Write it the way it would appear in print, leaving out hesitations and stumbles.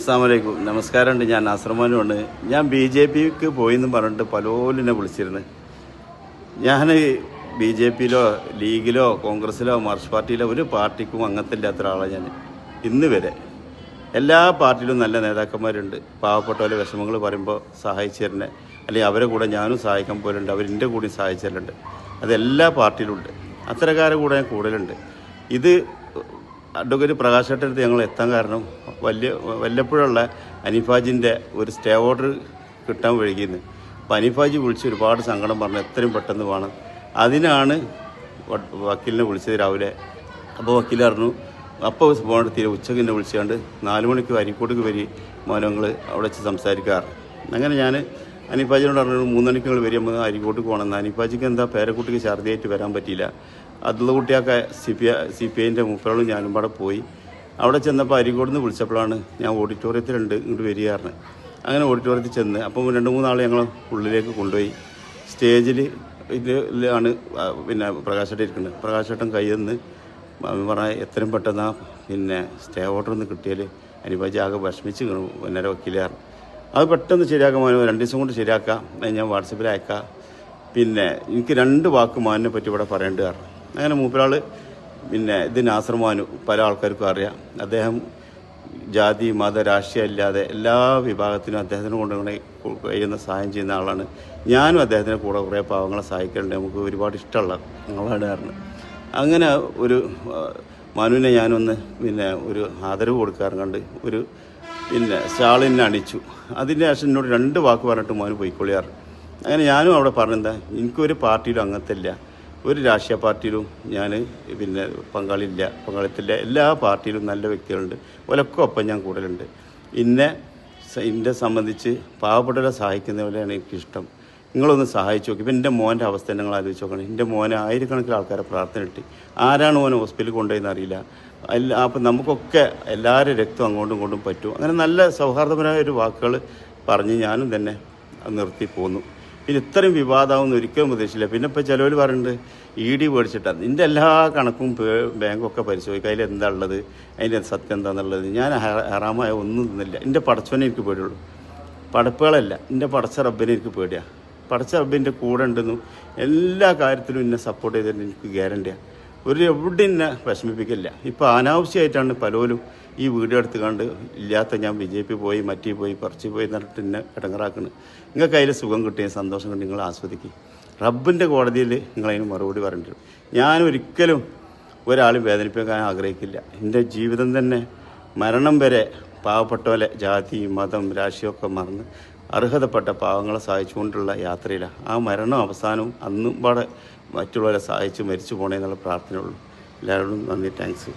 അസ്സലാമലൈക്കും. നമസ്കാരമുണ്ട്. ഞാൻ നാസർമാനുമാണ്. ഞാൻ BJPക്ക് പോയിന്ന് പറഞ്ഞിട്ട് പലരും എന്നെ വിളിച്ചിരുന്നു. ഞാൻ BJPയിലോ ലീഗിലോ കോൺഗ്രസ്സിലോ മാർക്സ് പാർട്ടിയിലോ ഒരു പാർട്ടിക്കും അംഗത്തില്ലാത്ത ഒരാളാണ് ഞാൻ ഇന്ന് വരെ. എല്ലാ പാർട്ടിയിലും നല്ല നേതാക്കന്മാരുണ്ട്. പാവപ്പെട്ടവരെ വിഷമങ്ങൾ പറയുമ്പോൾ സഹായിച്ചു തരുന്നത്, അല്ലെങ്കിൽ അവരെ കൂടെ ഞാനും സഹായിക്കാൻ പോലുണ്ട്, അവരെൻ്റെ കൂടി സഹായിച്ചു തരുന്നുണ്ട്. അതെല്ലാ പാർട്ടിയിലുണ്ട്. അത്തരക്കാരെ കൂടെ ഞാൻ കൂടുതലുണ്ട്. ഇത് അഡ്വക്കേറ്റ് പ്രകാശേട്ടടുത്ത് ഞങ്ങൾ എത്താൻ കാരണം വല്ലപ്പോഴുള്ള അനീഫാജിൻ്റെ ഒരു സ്റ്റേ ഓർഡർ കിട്ടാൻ വൈകിയെന്ന്. അപ്പോൾ അനീഫാജി വിളിച്ച് ഒരുപാട് സങ്കടം പറഞ്ഞു, എത്രയും പെട്ടെന്ന് വേണം. അതിനാണ് വക്കീലിനെ വിളിച്ചത് രാവിലെ. അപ്പോൾ വക്കീൽ പറഞ്ഞു അപ്പോൾ പോകേണ്ട തീരെ ഉച്ചക്ക് എന്നെ വിളിച്ചുകൊണ്ട് 4 മണിക്ക് അരീക്കോട്ടേക്ക് വരി മോനങ്ങൾ അവിടെ വെച്ച് സംസാരിക്കാറ്. അങ്ങനെ ഞാൻ അനീഫാജിനോട് പറഞ്ഞു 3 മണിക്ക് നിങ്ങൾ വരുമ്പോൾ അരീക്കോട്ടേക്ക് പോകണമെന്ന്. അനീഫാജിക്ക് എന്താ പേരക്കുട്ടിക്ക് ഛർദിയായിട്ട് വരാൻ പറ്റിയില്ല. അതുള്ള കുട്ടിയൊക്കെ CPIൻ്റെ മൂപ്പരോളും ഞാനും പാടെ പോയി. അവിടെ ചെന്നപ്പോൾ അരീക്കോട് നിന്ന് വിളിച്ചപ്പോഴാണ് ഞാൻ ഓഡിറ്റോറിയത്തിലുണ്ട് ഇങ്ങോട്ട് വരികയായിരുന്നു. അങ്ങനെ ഓഡിറ്റോറിയത്തിൽ ചെന്ന് അപ്പം 2-3 ആൾ ഞങ്ങൾ ഉള്ളിലേക്ക് കൊണ്ടുപോയി. സ്റ്റേജിൽ ഇതിലാണ് പിന്നെ പ്രകാശേട്ടൻ ഇരിക്കുന്നത്. പ്രകാശേട്ടൻ കയ്യിൽ നിന്ന് പറഞ്ഞാൽ എത്രയും പെട്ടെന്ന് സ്റ്റേ ഓർഡർ ഒന്ന് കിട്ടിയാൽ അനിഫാജി ആകെ വിഷമിച്ച് പിന്നെ വക്കീലാറ് അത് പെട്ടെന്ന് ശരിയാക്കാൻ 2 ദിവസം കൊണ്ട് ശരിയാക്കാം, ഞാൻ വാട്സപ്പിൽ അയക്കാം. പിന്നെ എനിക്ക് 2 വാക്ക് മാനിനെ പറ്റി ഇവിടെ പറയേണ്ടതാണ്. അങ്ങനെ മൂപ്പരാൾ ഇത് നാസർ മാനു പല ആൾക്കാർക്കും അറിയാം. അദ്ദേഹം ജാതി മത രാഷ്ട്രീയം ഇല്ലാതെ എല്ലാ വിഭാഗത്തിനും അദ്ദേഹത്തിന് കൊണ്ട് കഴിയുന്ന സഹായം ചെയ്യുന്ന ആളാണ്. ഞാനും അദ്ദേഹത്തിൻ്റെ കൂടെ കുറേ പാവങ്ങളെ സഹായിക്കാറുണ്ട്. നമുക്ക് ഒരുപാട് ഇഷ്ടമുള്ള ആളാണ് കാരണം. അങ്ങനെ ഒരു മനുവിനെ ഞാനൊന്ന് ഒരു ആദരവ് കൊടുക്കാറുണ്ട്. ഒരു സ്റ്റാളിനെ അണിച്ചു. അതിൻ്റെ ശേഷം എന്നോട് 2 വാക്ക് പറഞ്ഞിട്ട് മോന് പോയിക്കൊള്ളിയാറ്. അങ്ങനെ ഞാനും അവിടെ പറഞ്ഞെന്താ, എനിക്കൊരു പാർട്ടിയിലും അംഗത്തില്ല, ഒരു രാഷ്ട്രീയ പാർട്ടിയിലും ഞാൻ പങ്കാളിത്തില്ല. എല്ലാ പാർട്ടിയിലും നല്ല വ്യക്തികളുണ്ട്, ഒലക്കെ ഒപ്പം ഞാൻ കൂടുതലുണ്ട്. എന്നെ സംബന്ധിച്ച് പാവപ്പെട്ടവരെ സഹായിക്കുന്ന പോലെയാണ് എനിക്കിഷ്ടം. നിങ്ങളൊന്ന് സഹായിച്ചു നോക്കി. ഇപ്പം എൻ്റെ മോൻ്റെ അവസ്ഥ നിങ്ങൾ ആലോചിച്ച് നോക്കണം. എൻ്റെ മോനെ ആയിരക്കണക്കിന് ആൾക്കാരെ പ്രാർത്ഥന ഇട്ട്, ആരാണ് മോനെ ഹോസ്പിറ്റലിൽ കൊണ്ടുപോയെന്ന് അറിയില്ല. അപ്പം നമുക്കൊക്കെ എല്ലാവരും രക്തം അങ്ങോട്ടും ഇങ്ങോട്ടും പറ്റും. അങ്ങനെ നല്ല സൗഹാർദ്ദപരമായ ഒരു വാക്കുകൾ പറഞ്ഞ് ഞാനും തന്നെ നിർത്തി പോന്നു. പിന്നെ ഇത്രയും വിവാദമാവുമെന്ന് ഒരിക്കലും പ്രതീക്ഷിച്ചില്ല. പിന്നെ ഇപ്പോൾ ചിലവർ പറയുന്നുണ്ട് ED മേടിച്ചിട്ടാണ്. ഇതിൻ്റെ എല്ലാ കണക്കും ബാങ്കൊക്കെ പരിശോധിക്കുക, അതിൽ എന്താ ഉള്ളത്, അതിൻ്റെ സത്യം എന്താണെന്നുള്ളത്. ഞാൻ ഹറാമായ ഒന്നും തിന്നില്ല. എൻ്റെ പടച്ചവനെ എനിക്ക് പേടിയുള്ളൂ, പടപ്പുകളല്ല. എൻ്റെ പടച്ച റബ്ബിനെ എനിക്ക് പേടിയാണ്. പടച്ച റബ്ബിൻ്റെ കൂടെ ഉണ്ടെന്നും എല്ലാ കാര്യത്തിലും എന്നെ സപ്പോർട്ട് ചെയ്തിട്ട് എനിക്ക് ഗ്യാരണ്ടിയാണ്. എവിടെ എന്നെ വിഷമിപ്പിക്കില്ല. ഇപ്പോൾ അനാവശ്യമായിട്ടാണ് പലരും ഈ വീഡിയോ എടുത്ത് കണ്ട് ഇല്ലാത്ത ഞാൻ BJP പോയി മറ്റേ പോയി പറിച്ച് പോയി എന്നിട്ട് എന്നെ ഇടങ്ങറാക്കുന്നത്. നിങ്ങൾക്ക് അതിൽ സുഖം കിട്ടിയ സന്തോഷം കൊണ്ട് നിങ്ങൾ ആസ്വദിക്കും. റബ്ബിൻ്റെ കോടതിയിൽ നിങ്ങളതിന് മറുപടി പറഞ്ഞിട്ട് ഞാനൊരിക്കലും ഒരാളും വേദനിപ്പിക്കാൻ ആഗ്രഹിക്കില്ല. എൻ്റെ ജീവിതം തന്നെ മരണം വരെ പാവപ്പെട്ടവരെ ജാതി മതം രാഷ്ട്രീയമൊക്കെ മറന്ന് അർഹതപ്പെട്ട പാവങ്ങളെ സഹായിച്ചുകൊണ്ടുള്ള യാത്രയിലാണ്. ആ മരണം അവസാനവും അന്നും പാടെ മറ്റുള്ളവരെ സഹായിച്ച് മരിച്ചു പോകണേ എന്നുള്ള പ്രാർത്ഥനയുള്ളൂ. എല്ലാവരോടും നന്ദി, താങ്ക്സ്.